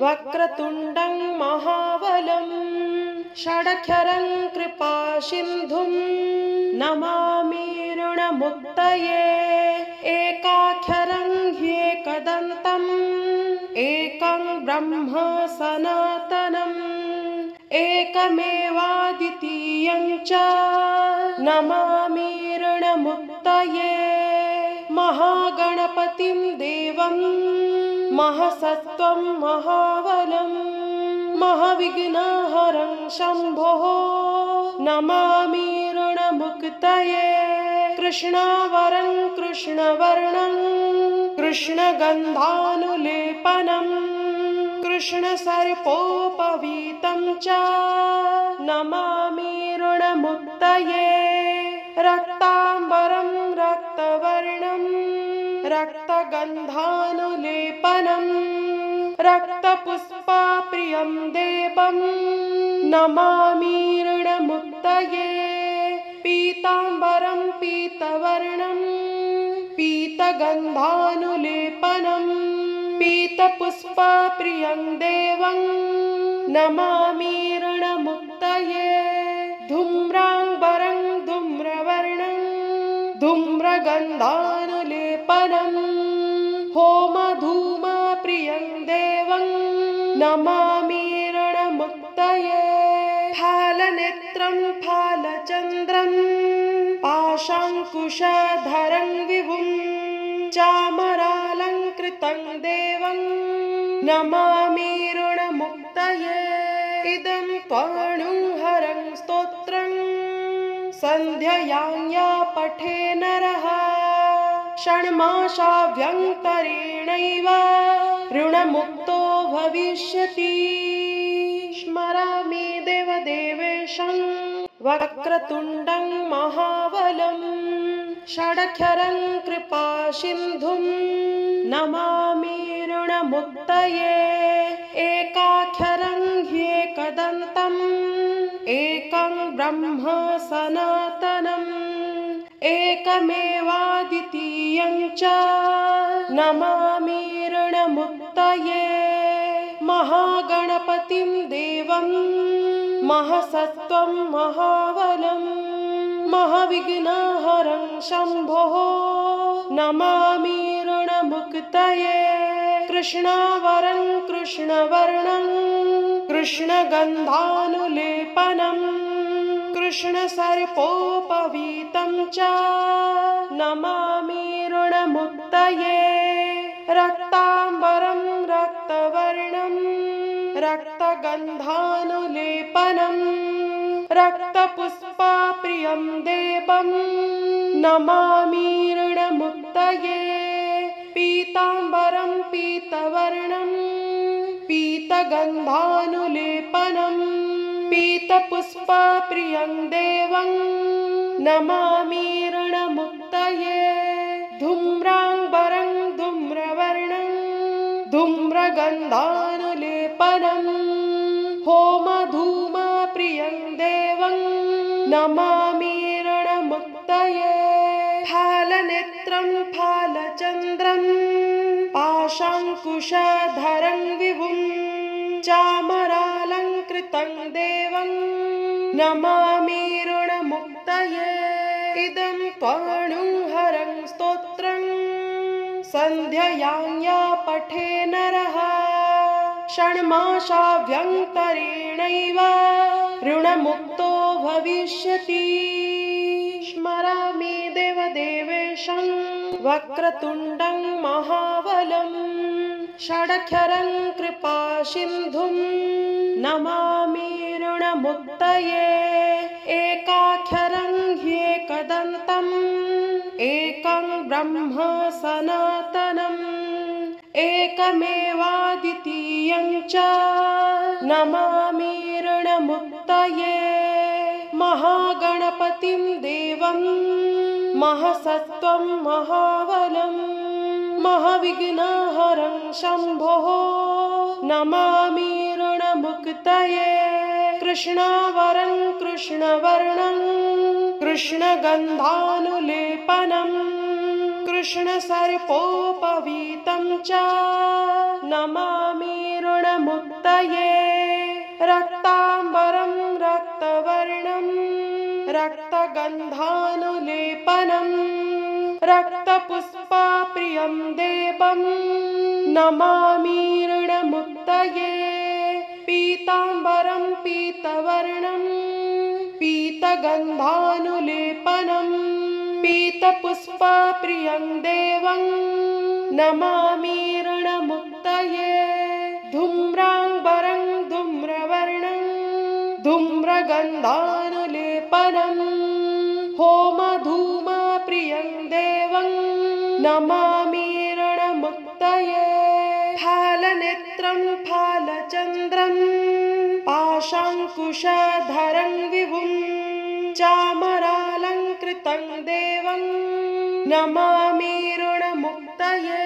वक्रतुण्डं महाबलं षडक्षरं कृपासिन्धुं नमामि ऋणमुक्तये एकाक्षरं ह्येकदन्तम् एकं ब्रह्म सनातनम् एकमेवाद्वितीयं च नमामि ऋणमुक्तये महागणपतिं देवं महसत्त्वं महाबलं महाविघ्नहरं शम्भोः नमामि ऋणमुक्तये कृष्णावरं कृष्णवर्णं कृष्णगन्धानुलेपनं कृष्णसर्पोपवीतं च नमामि ऋणमुक्तये रक्ताम्बरं रक्तवर्णं रक्तगन्धानुलेपनं रक्तपुष्पप्रियं देवं नमामि ऋणमुक्तये पीताम्बरं पीतवर्णं पीतगन्धानुलेपनं पीतपुष्पप्रियं देवं नमामि ऋणमुक्तये धूम्राम्बरं धूम्रवर्णं धूम्रगन्धानुलेपनं होमधूमप्रियं देवं नमामि ऋणमुक्तये फालनेत्रं फालचन्द्रं पाशाङ्कुशधरं विभुं चामरालङ्कृतं देवं नमामि ऋणमुक्तये इदं त्वणुहरं स्तोत्रं सन्ध्ययां पठे नरः षण्मासाभ्यन्तरेणैव ऋणमुक्तो भविष्यति स्मरामि देवदेवेशं वक्रतुण्डं महाबलं षडक्षरं कृपासिन्धुं नमामि ऋणमुक्तये एकाक्षरं ह्येकदन्तम् एकं ब्रह्म सनातनम् एकमेवाद्वितीयं च नमामि ऋणमुक्तये महागणपतिं देवं महसत्त्वं महाबलं महाविघ्नहरं शम्भोः नमामि ऋणमुक्तये कृष्णावरं कृष्णवर्णं कृष्णगन्धानुलेपनं कृष्णसर्पोपवीतं च नमामि ऋणमुक्तये रक्ताम्बरं रक्तवर्णं रक्तगन्धानुलेपनं रक्तपुष्पप्रियं देवं नमामि ऋणमुक्तये पीताम्बरं पीतवर्णं पीतगन्धानुलेपनं पीतपुष्पप्रियं देवं नमामि ऋणमुक्तये धूम्राम्बरं धूम्रवर्णं धूम्रगन्धानुलेपनं होमधूमप्रियं देवं नमामि ऋणमुक्तये फालनेत्रं फालचन्द्रं पाशाङ्कुशधरं विभुं चामरालङ्कृतं देवं नमामि ऋणमुक्तये इदं त्वणुहरं स्तोत्रं सन्ध्ययां पठे नरः षण्मासाभ्यन्तरेणैव ऋणमुक्तो भविष्यति स्मरामि देवदेवेशं वक्रतुण्डं महाबलं षडक्षरं कृपासिन्धुं नमामि ऋणमुक्तये एकाक्षरं ह्येकदन्तम् एकं ब्रह्म सनातनम् एकमेवाद्वितीयं च नमामि ऋणमुक्तये महागणपतिं देवं महसत्त्वं महाबलं महाविघ्नहरं शम्भोः नमामि ऋणमुक्तये कृष्णावरं कृष्णवर्णं कृष्णगन्धानुलेपनं कृष्णसर्पोपवीतं च नमामि ऋणमुक्तये रक्ताम्बरं रक्तवर्णं रक्तगन्धानुलेपनं रक्तपुष्पप्रियं देवं नमामि ऋणमुक्तये पीताम्बरं पीतवर्णं पीतगन्धानुलेपनं पीतपुष्पप्रियं देवं नमामि ऋणमुक्तये धूम्राम्बरं धूम्रवर्णं धूम्रगन्धानुलेपनं होमधूमप्रियं देवं नमामि ऋणमुक्तये फालनेत्रं फालचन्द्रं पाशाङ्कुशधरं विभुं चामरालङ्कृतं देवं नमामि ऋणमुक्तये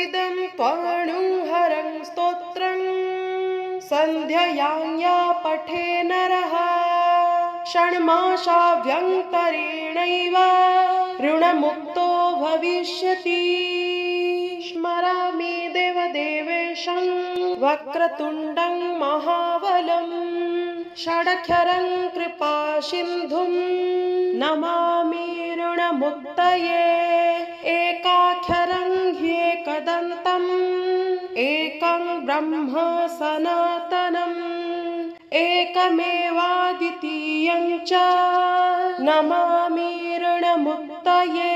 इदं त्वणुहरं स्तोत्रं सन्ध्ययां या पठे नरः षण्मासाभ्यन्तरेणैव ऋणमुक्तो भविष्यति स्मरामि देवदेवेशं वक्रतुण्डं महाबलं षडक्षरं कृपासिन्धुं नमामि ऋणमुक्तये एकाक्षरं ह्येकदन्तम् एकं ब्रह्म सनातनम् एकमेवाद्वितीयं च नमामि ऋणमुक्तये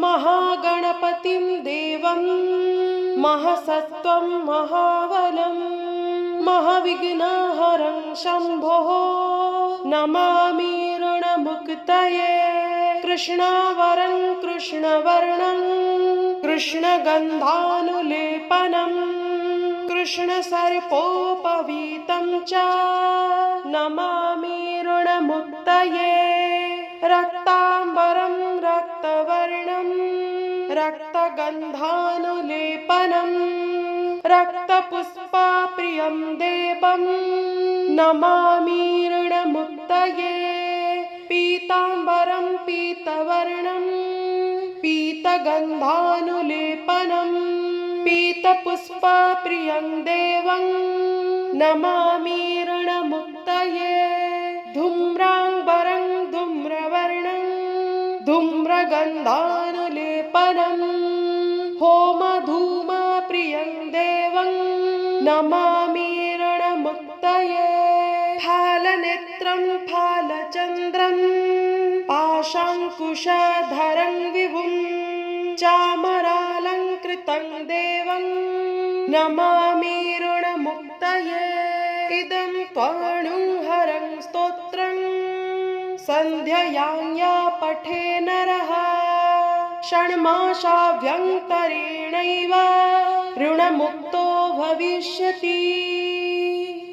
महागणपतिं देवं महसत्त्वं महाबलं महाविघ्नहरं शम्भोः नमामि ऋणमुक्तये कृष्णावरं कृष्णवर्णं कृष्णगन्धानुलेपनं कृष्णसर्पोपवीतं च नमामि ऋणमुक्तये रक्ताम्बरं रक्तवर्णं रक्तगन्धानुलेपनं रक्तपुष्पप्रियं देवं नमामि ऋणमुक्तये पीताम्बरं पीतवर्णं पीतगन्धानुलेपनं पीतपुष्पप्रियं देवं नमामि ऋणमुक्तये धूम्राम्बरं धूम्रवर्णं धूम्रगन्धानुलेपनं होमधूमप्रियं देवं नमामि ऋणमुक्तये फालनेत्रं फालचन्द्रं पाशाङ्कुशधरं विभुं चामरालङ्कृतं देवं नमामि ऋणमुक्तये इदं त्वणुहरं स्तोत्रं सन्ध्ययां या पठे नरः षण्मासाभ्यन्तरेणैव ऋणमुक्तो भविष्यति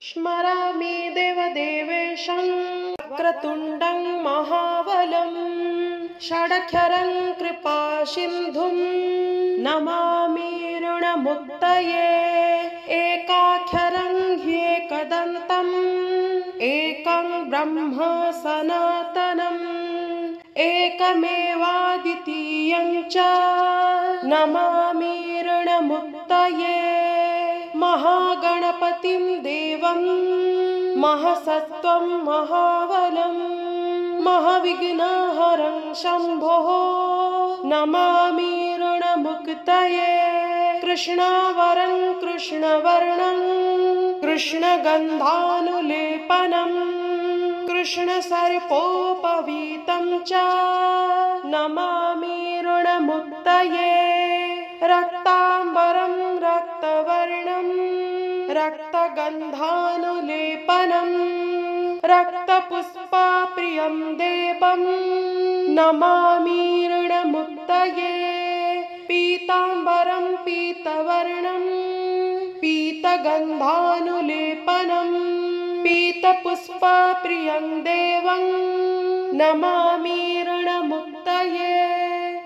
स्मरामि देवदेवेशं वक्रतुण्डं महाबलं षडक्षरं कृपासिन्धुं नमामि ऋणमुक्तये एकाक्षरं ह्येकदन्तम् एकं ब्रह्म सनातनम् एकमेवाद्वितीयं च नमामि ऋणमुक्तये महागणपतिं देवं महसत्त्वं महाबलं महाविघ्नहरं शम्भोः नमामि ऋणमुक्तये कृष्णावरं कृष्णवर्णं कृष्णगन्धानुलेपनं कृष्णसर्पोपवीतं च नमामि ऋणमुक्तये रक्ताम्बरं रक्तवर्णं रक्तगन्धानुलेपनं रक्तपुष्पप्रियं देवं नमामि ऋणमुक्तये पीताम्बरं पीतवर्णं पीतगन्धानुलेपनं पीतपुष्पप्रियं देवं नमामि ऋणमुक्तये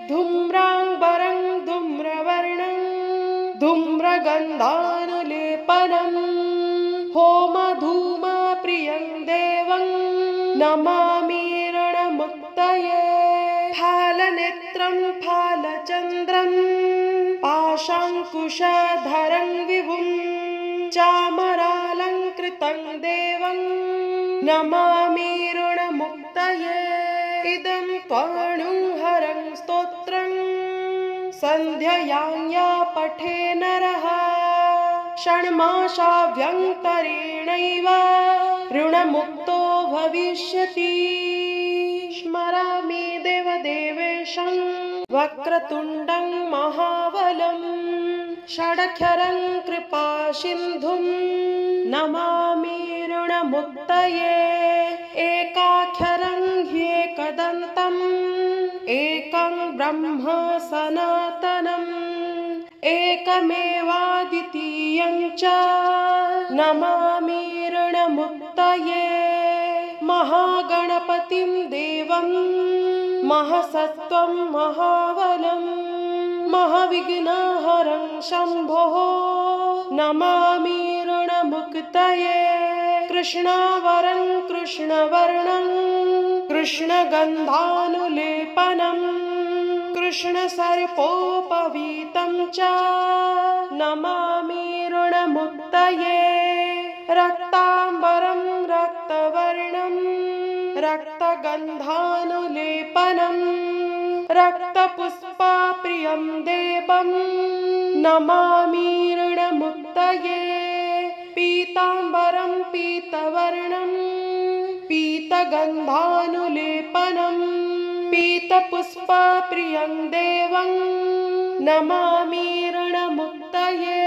धूम्राम्बरं धूम्रवर्णं धूम्रगन्धानुलेपनं होमधूमप्रियं देवं नमामि ऋणमुक्तये फालनेत्रं फाल फालचन्द्रं पाशाङ्कुशधरं विभुं चामरालङ्कृतं देवं नमामि ऋणमुक्तये। इदं त्वणुहरं स्तोत्रं सन्ध्ययां या पठे नरः षण्मासाभ्यन्तरेणैव ऋणमुक्तो भविष्यति। स्मरामि देवदेवेशं वक्रतुण्डं महाबलं षडक्षरं कृपासिन्धुं नमामि ऋणमुक्तये। एकाक्षरं ह्येकदन्तम् एकं ब्रह्म सनातनम् एकमेवाद्वितीयं च नमामि ऋणमुक्तये। महागणपतिं देवं महसत्त्वं महाबलं महाविघ्नहरं शम्भोः नमामि ऋणमुक्तये। कृष्णावरं कृष्णवर्णं कृष्णगन्धानुलेपनं कृष्णसर्पोपवीतं च नमामि ऋणमुक्तये। रक्ताम्बरं रक्तवर्णं रक्तगन्धानुलेपनं रक्तपुष्पप्रियं देवं नमामि ऋणमुक्तये। पीताम्बरं पीतवर्णं पीतगन्धानुलेपनं पीतपुष्पप्रियं देवं नमामि ऋणमुक्तये।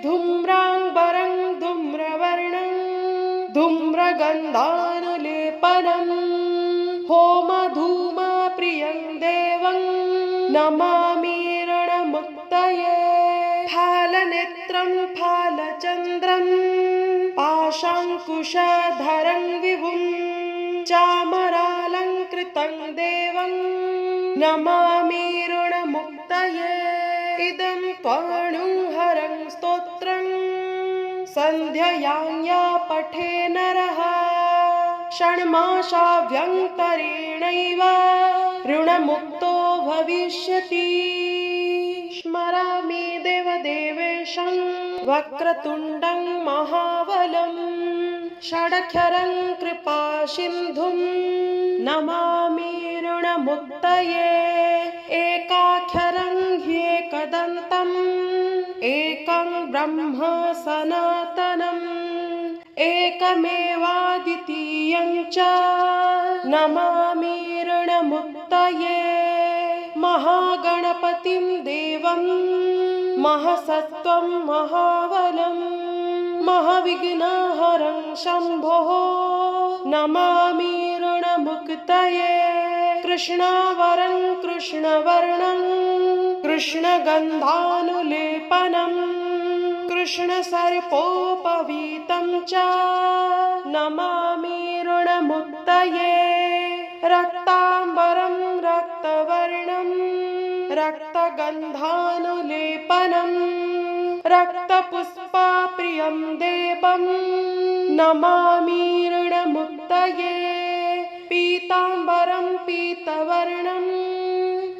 धूम्राम्बरं धूम्रवर्णं धूम्रगन्धानुलेपनं होमधूमप्रियं देवं नमामि ऋणमुक्तये। फालनेत्रं फालचन्द्रं पाशाङ्कुशधरं विभुं चामरालङ्कृतं देवं नमामि ऋणमुक्तये। इदं त्वणुहरं स्तोत्रं सन्ध्ययां या पठे नरः षण्मासाभ्यन्तरेणैव ऋणमुक्तो भविष्यति। स्मरामि देवदेवेशं वक्रतुण्डं महाबलं षडक्षरं कृपासिन्धुं नमामि ऋणमुक्तये। एकाक्षरं ह्येकदन्तम् एकं ब्रह्म सनातनम् एकमेवाद्वितीयं च नमामि ऋणमुक्तये। महागणपतिं देवं महसत्त्वं महाबलं महाविघ्नहरं शम्भोः नमामि ऋणमुक्तये। कृष्णावरं कृष्णवर्णं कृष्णगन्धानुलेपनं कृष्णसर्पोपवीतं च नमामि ऋणमुक्तये। रक्ताम्बरं रक्तवर्णं रक्तगन्धानुलेपनं रक्तपुष्पप्रियं देवं नमामि ऋणमुक्तये। पीताम्बरं पीतवर्णं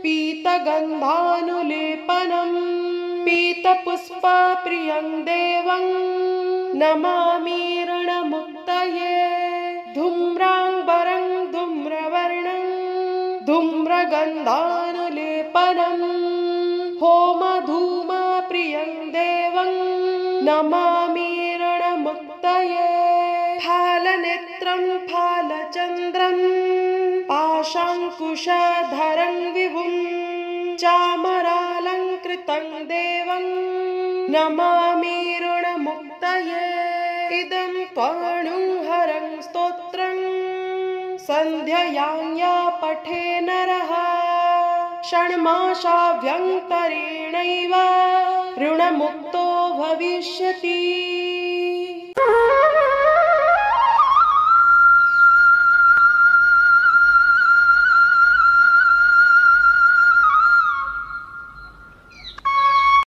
पीतगन्धानुलेपनं पीतपुष्पप्रियं देवं नमामि ऋणमुक्तये। धूम्राम्बरं धूम्रवर्णं धूम्रगन्धानुलेपनं होमधूमप्रियं देवं नमामि ऋणमुक्तये। फालनेत्रं फालचन्द्रं पाशाङ्कुशधरं विभुं चामरालङ्कृतं देवं नमामि ऋणमुक्तये। इदं त्वणुहरं स्तोत्रं सन्ध्ययां या पठे नरः षण्मासाभ्यन्तरेणैव ऋणमुक्तो भविष्यति।